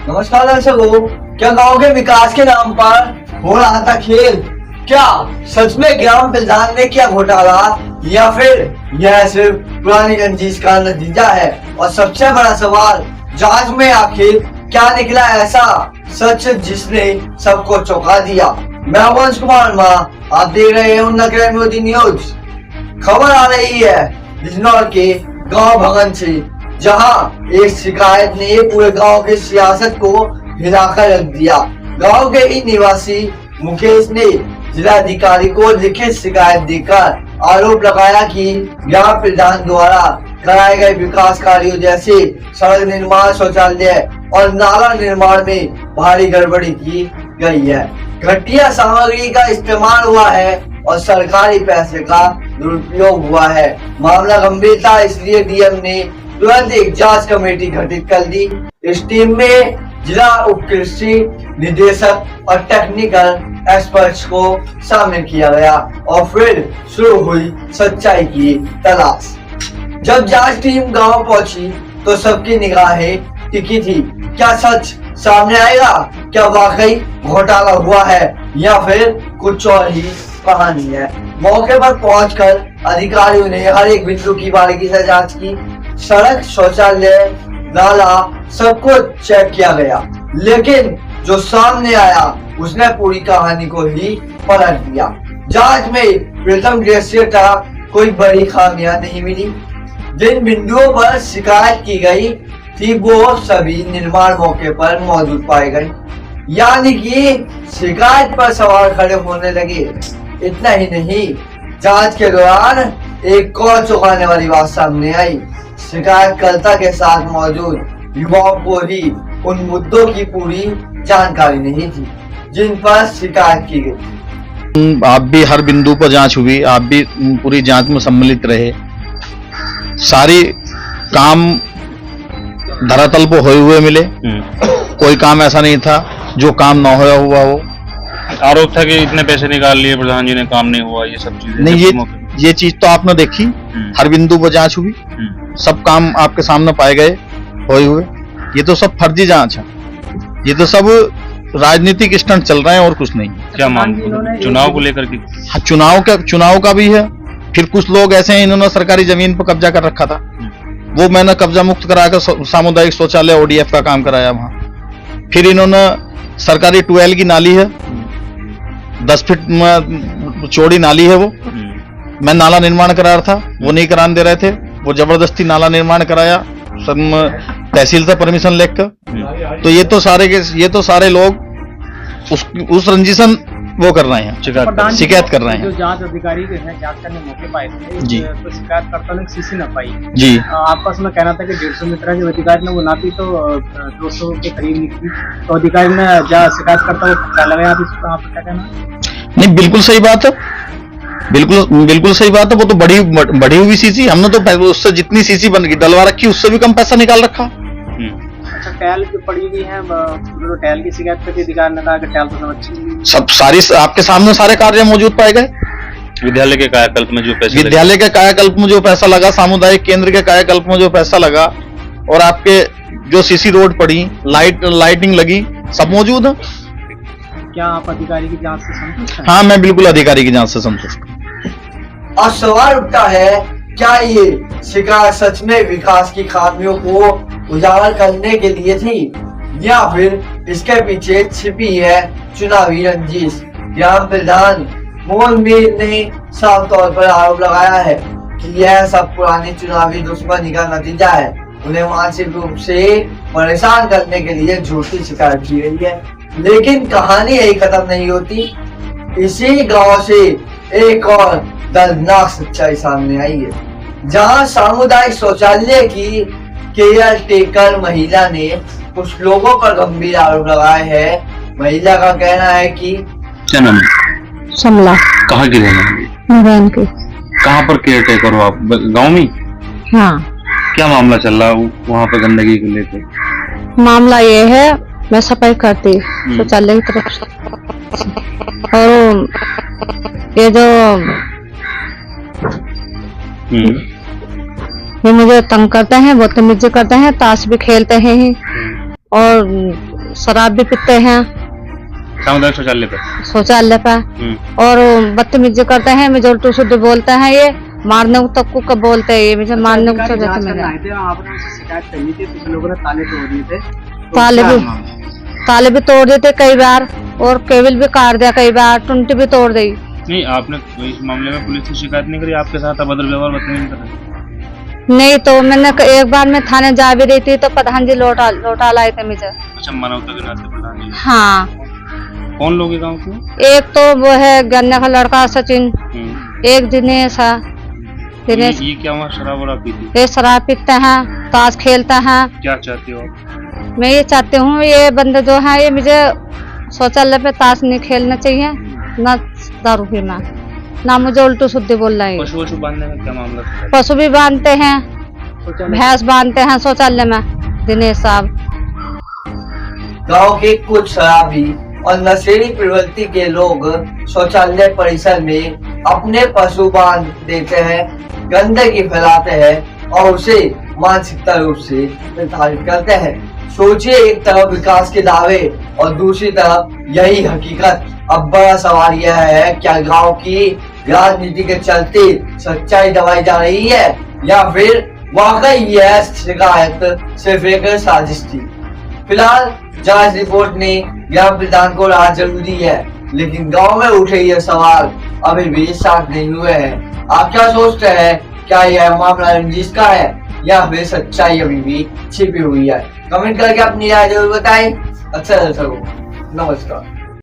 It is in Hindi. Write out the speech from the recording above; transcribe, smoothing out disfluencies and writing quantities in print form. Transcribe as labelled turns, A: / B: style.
A: नमस्कार दर्शकों, क्या गांव के विकास के नाम पर हो रहा था खेल? क्या सच में ग्राम प्रधान ने किया घोटाला या फिर यह सिर्फ पुरानी रंजिश का नतीजा है? और सबसे बड़ा सवाल, जांच में आखिर क्या निकला ऐसा सच जिसने सबको चौंका दिया? मैं वंश कुमार मां, आप देख रहे हैं उन्नत मोदी न्यूज। खबर आ रही है बिजनौर के गांव भगन से, जहां एक शिकायत ने पूरे गांव की सियासत को हिलाकर रख दिया। गांव के ही निवासी मुकेश ने जिलाधिकारी को लिखित शिकायत देकर आरोप लगाया कि ग्राम प्रधान द्वारा कराए गए विकास कार्यों जैसे सड़क निर्माण, शौचालय और नाला निर्माण में भारी गड़बड़ी की गई है। घटिया सामग्री का इस्तेमाल हुआ है और सरकारी पैसे का दुरुपयोग हुआ है। मामला गंभीर था, इसलिए डीएम ने तुरंत एक जांच कमेटी गठित कर दी। इस टीम में जिला उप कृषि निदेशक और टेक्निकल एक्सपर्ट्स को शामिल किया गया और फिर शुरू हुई सच्चाई की तलाश। जब जांच टीम गांव पहुंची तो सबकी निगाहें टिकी थी। क्या सच सामने आएगा? क्या वाकई घोटाला हुआ है या फिर कुछ और ही कहानी है? मौके पर पहुंचकर अधिकारियों ने हर एक बिंदु की बारीकी से जांच की। सड़क, शौचालय, नाला सब कुछ चेक किया गया, लेकिन जो सामने आया उसने पूरी कहानी को ही पलट दिया। जांच में प्रथम दृश्य था, कोई बड़ी खामियां नहीं मिली। जिन बिंदुओं पर शिकायत की गई थी वो सभी निर्माण मौके पर मौजूद पाए गए, यानी कि शिकायत पर सवाल खड़े होने लगे। इतना ही नहीं, जांच के दौरान एक और चौंकाने वाली बात सामने आई। शिकायतकर्ता के साथ मौजूद युवाओं को ही उन मुद्दों की पूरी जानकारी नहीं थी जिन पर शिकायत की गई।
B: आप भी हर बिंदु पर जांच हुई, आप भी पूरी जांच में सम्मिलित रहे। सारी काम धरातल पर होए हुए मिले। कोई काम ऐसा नहीं था जो काम ना होया हुआ हो।
C: आरोप था कि इतने पैसे निकाल लिए प्रधान जी ने, काम नहीं हुआ, ये सब चीजें
B: नहीं। ये चीज तो आपने देखी, हर बिंदु पर जांच हुई, सब काम आपके सामने पाए गए होए हुए। ये तो सब फर्जी जांच है, ये तो सब राजनीतिक स्टंट चल रहे हैं और कुछ नहीं।
C: क्या मामला चुनाव को लेकर के?
B: हाँ, चुनाव का भी है। फिर कुछ लोग ऐसे हैं, इन्होंने सरकारी जमीन पर कब्जा कर रखा था, वो मैंने कब्जा मुक्त कराकर सामुदायिक शौचालय ODF का काम कराया वहां। फिर इन्होंने सरकारी ट्यूबवेल की नाली है, 10 फीट चौड़ी नाली है, वो मैं नाला निर्माण करा रहा था, वो नहीं कराने दे रहे थे, वो जबरदस्ती नाला निर्माण कराया सब तहसील से परमिशन लेकर। तो ये तो सारे लोग उस रंजिशन वो कर रहे हैं, शिकायत कर रहे हैं।
D: जो जांच अधिकारी हैं, जांच करने मौके पाए थे
B: जी,
D: तो शिकायतकर्ता ने सीसी न पाई
B: जी।
D: आपस में कहना था कि 150 मीटर जो अधिकारी ने वो नापी तो 200 के करीब निकली, तो अधिकारी ने शिकायतकर्ता को पकड़ा लगाया। आप इस पर आप क्या कहना?
B: नहीं, बिल्कुल सही बात है, बिल्कुल सही बात है। वो तो बढ़ी हुई सीसी, हमने तो उससे जितनी सीसी बन गई डलवा रखी, उससे भी कम पैसा निकाल रखा।
D: अच्छा, टैल जो पड़ी हुई है, तो टैल की शिकायत करके अधिकारी ने कहा कि टैल तो सब अच्छी,
B: सब सारी आपके सामने सारे कार्य मौजूद पाए गए।
C: विद्यालय के कायाकल्प में जो पैसा
B: लगा, सामुदायिक केंद्र के कायाकल्प में जो पैसा लगा, और आपके जो सीसी रोड पड़ी, लाइटिंग लगी, सब मौजूद है।
D: क्या आप अधिकारी की जांच से संतुष्ट हैं?
B: हाँ, मैं बिल्कुल अधिकारी की जांच से संतुष्ट हूँ।
A: और सवाल उठता है, क्या ये शिकायत सच में विकास की खामियों को उजागर करने के लिए थी या फिर इसके पीछे छिपी है चुनावी रंजिश? ग्राम प्रधान मोहन मीर ने साफ तौर पर आरोप लगाया है कि यह सब पुरानी चुनावी दुश्मनी का नतीजा है। उन्हें मानसिक रूप से परेशान करने के लिए झूठी शिकायत की गई है। लेकिन कहानी यही खत्म नहीं होती। इसी गांव से एक और दर्दनाक सच्चाई सामने आई है, जहां सामुदायिक शौचालय की केयर टेकर महिला ने कुछ लोगों पर गंभीर आरोप लगाए हैं। महिला का कहना है कि
C: क्या नाम?
E: समला।
C: कहाँ की रहने वाली?
E: के।
C: कहाँ पर केयर टेकर हो आप? गाँव में?
E: हाँ।
C: क्या मामला चल रहा है वहाँ पे गंदगी को लेकर?
E: मामला ये है, मैं सफाई करती शौचालय की तरफ से, और ये जो ये मुझे तंग करते हैं, बदतमीजी करते हैं, ताश भी खेलते हैं और शराब भी पीते हैं
C: सामुदायिक शौचालय पे।
E: शौचालय पे, और बदतमीजी करते हैं, मुझे उल्टू शुद्ध बोलते हैं, ये मारने को तक को बोलते हैं, ये मुझे मारने को तो जाते हैं।
D: आपने उनसे शिकायत करनी थी, कुछ लोगों ने ताले तोड़ दिए थे, तो
E: ताले भी तोड़ देते कई बार, और केबल भी काट दिया कई बार, टुंटी भी तोड़ दी।
C: नहीं, आपने इस मामले में पुलिस से शिकायत नहीं करी? आपके साथ अभद्र व्यवहार बदतमीजी कर रहे हैं?
E: नहीं, तो मैंने एक बार मैं थाने जा भी रही थी तो प्रधान जी लौटा लाए थे मुझे।
C: अच्छा, मानवता के नाते प्रधान जी।
E: हाँ।
C: कौन लोग हैं गाँव के?
E: एक तो वो है गन्ना का लड़का सचिन, एक दिनेश है। दिनेश
C: ये क्या वहाँ शराब वराब पीती?
E: ये शराब पीते हैं, ताश खेलते हैं।
C: क्या चाहते हो आप?
E: मैं ये चाहती हूँ, ये बंदे जो है ये मुझे शौचालय पे ताश नहीं खेलना चाहिए, ना दारू पीना, ना मुझे उल्टू शुद्ध बोल रहे हैं।
C: पशु वशु बांधने का क्या मामला था?
E: पशु भी बांधते हैं, भैंस बांधते हैं शौचालय में दिनेश साहब।
A: गांव के कुछ शराबी और नशेड़ी प्रवृत्ति के लोग शौचालय परिसर में अपने पशु बांध देते हैं, गंदगी फैलाते हैं और उसे मानसिकता रूप से प्रताड़ित करते हैं। सोचिए, एक तरफ विकास के दावे और दूसरी तरफ यही हकीकत। अब बड़ा सवाल यह है, क्या गांव की राजनीति के चलते सच्चाई दबाई जा रही है या फिर वाकई यह शिकायत सिर्फ एक साजिश थी? फिलहाल जांच रिपोर्ट ने ग्राम प्रधान को राहत जरूर दी है, लेकिन गांव में उठे ये सवाल अभी भी साफ नहीं हुए हैं। आप क्या सोचते हैं, क्या यह मामला रंजिश का है या फिर सच्चाई अभी भी छिपी हुई है? कमेंट करके अपनी राय जरूर बताएं। अच्छा दर्शकों, नमस्कार।